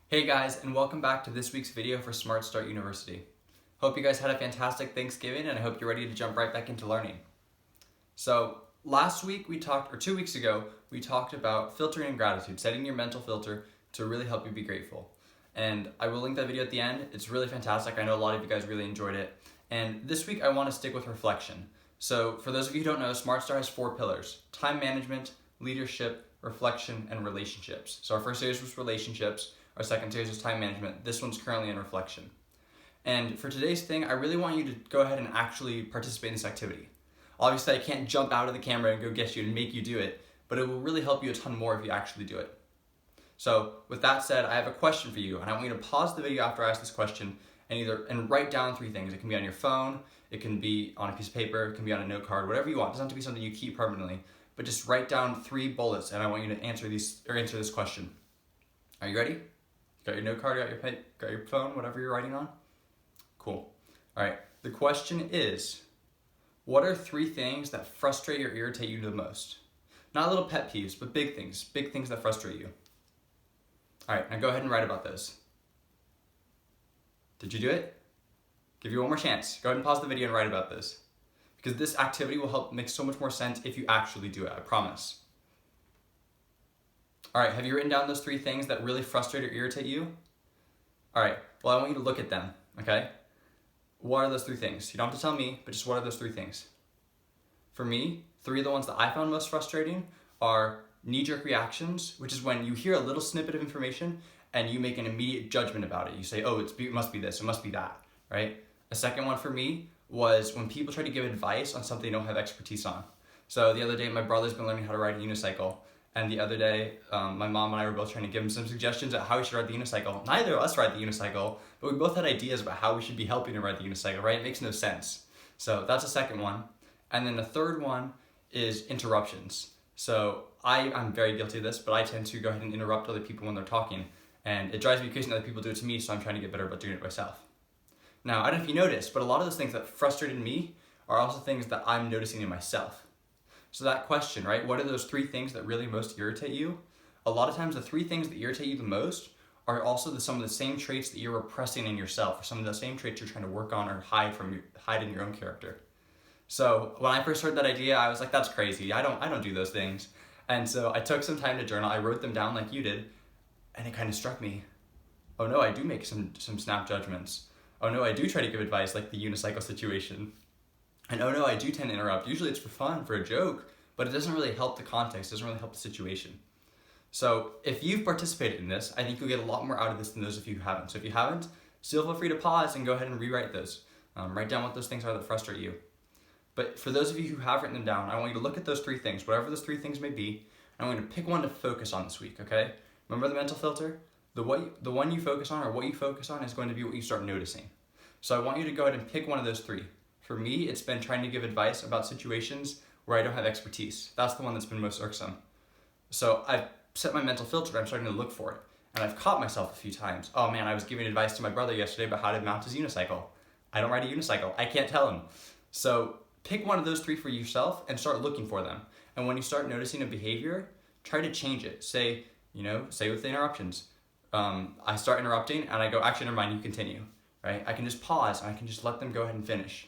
Hey guys, and welcome back to this week's video for Smart Start University. Hope you guys had a fantastic Thanksgiving, and I hope you're ready to jump right back into learning. So last week we talked, or 2 weeks ago, we talked about filtering and gratitude, setting your mental filter to really help you be grateful. And I will link that video at the end. It's really fantastic. I know a lot of you guys really enjoyed it. And this week I want to stick with reflection. So for those of you who don't know, Smart Start has 4 pillars: time management, leadership, reflection, and relationships. So our first series was relationships. Our second series is time management. This one's currently in reflection. And for today's thing, I really want you to go ahead and actually participate in this activity. Obviously, I can't jump out of the camera and go get you and make you do it, but it will really help you a ton more if you actually do it. So with that said, I have a question for you, and I want you to pause the video after I ask this question and write down 3 things. It can be on your phone, it can be on a piece of paper, it can be on a note card, whatever you want. It doesn't have to be something you keep permanently, but just write down 3 bullets, and I want you to answer this question. Are you ready? Got your note card, got your phone, whatever you're writing on? Cool. All right, the question is, what are 3 things that frustrate or irritate you the most? Not little pet peeves, but big things that frustrate you. All right, now go ahead and write about those. Did you do it? Give you one more chance. Go ahead and pause the video and write about this, because this activity will help make so much more sense if you actually do it, I promise. All right, have you written down those 3 things that really frustrate or irritate you? All right, well, I want you to look at them, okay? What are those 3 things? You don't have to tell me, but just what are those 3 things? For me, 3 of the ones that I found most frustrating are knee-jerk reactions, which is when you hear a little snippet of information and you make an immediate judgment about it. You say, oh, it must be this, it must be that, right? A second one for me was when people try to give advice on something they don't have expertise on. So the other day, my brother's been learning how to ride a unicycle. And the other day, my mom and I were both trying to give him some suggestions on how we should ride the unicycle. Neither of us ride the unicycle, but we both had ideas about how we should be helping him ride the unicycle, right? It makes no sense. So that's a second one. And then the third one is interruptions. So I'm very guilty of this, but I tend to go ahead and interrupt other people when they're talking. And it drives me crazy when other people do it to me, so I'm trying to get better about doing it myself. Now, I don't know if you noticed, but a lot of those things that frustrated me are also things that I'm noticing in myself. So that question, right? What are those 3 things that really most irritate you? A lot of times the 3 things that irritate you the most are also some of the same traits that you're repressing in yourself, or some of the same traits you're trying to work on or hide in your own character. So when I first heard that idea, I was like, that's crazy. I don't do those things. And so I took some time to journal. I wrote them down like you did, and it kind of struck me. Oh no, I do make some snap judgments. Oh no, I do try to give advice like the unicycle situation. And oh no, I do tend to interrupt. Usually it's for fun, for a joke, but it doesn't really help the context, it doesn't really help the situation. So if you've participated in this, I think you'll get a lot more out of this than those of you who haven't. So if you haven't, still feel free to pause and go ahead and rewrite those. Write down what those things are that frustrate you. But for those of you who have written them down, I want you to look at those 3 things, whatever those 3 things may be, and I'm going to pick one to focus on this week, okay? Remember the mental filter? The one you focus on, or what you focus on, is going to be what you start noticing. So I want you to go ahead and pick one of those 3. For me, it's been trying to give advice about situations where I don't have expertise. That's the one that's been most irksome. So I've set my mental filter, I'm starting to look for it. And I've caught myself a few times. Oh man, I was giving advice to my brother yesterday about how to mount his unicycle. I don't ride a unicycle, I can't tell him. So pick one of those 3 for yourself and start looking for them. And when you start noticing a behavior, try to change it. Say with the interruptions. I start interrupting and I go, actually, never mind, you continue, right? I can just pause and I can just let them go ahead and finish.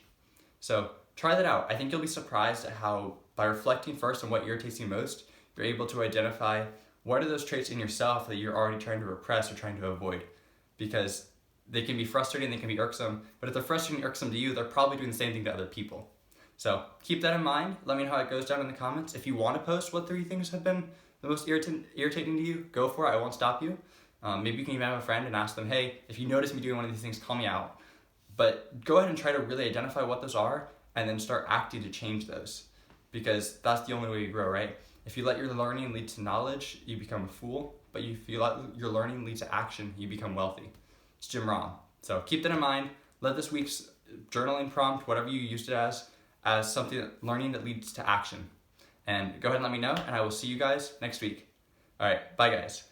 So try that out. I think you'll be surprised at how, by reflecting first on what irritates you most, you're able to identify what are those traits in yourself that you're already trying to repress or trying to avoid. Because they can be frustrating, they can be irksome, but if they're frustrating and irksome to you, they're probably doing the same thing to other people. So keep that in mind. Let me know how it goes down in the comments. If you want to post what 3 things have been the most irritating to you, go for it. I won't stop you. Maybe you can even have a friend and ask them, hey, if you notice me doing one of these things, call me out. But go ahead and try to really identify what those are and then start acting to change those, because that's the only way you grow, right? If you let your learning lead to knowledge, you become a fool. But if you let your learning lead to action, you become wealthy. It's Jim Rohn. So keep that in mind. Let this week's journaling prompt, whatever you used it as something, learning that leads to action. And go ahead and let me know, and I will see you guys next week. All right, bye guys.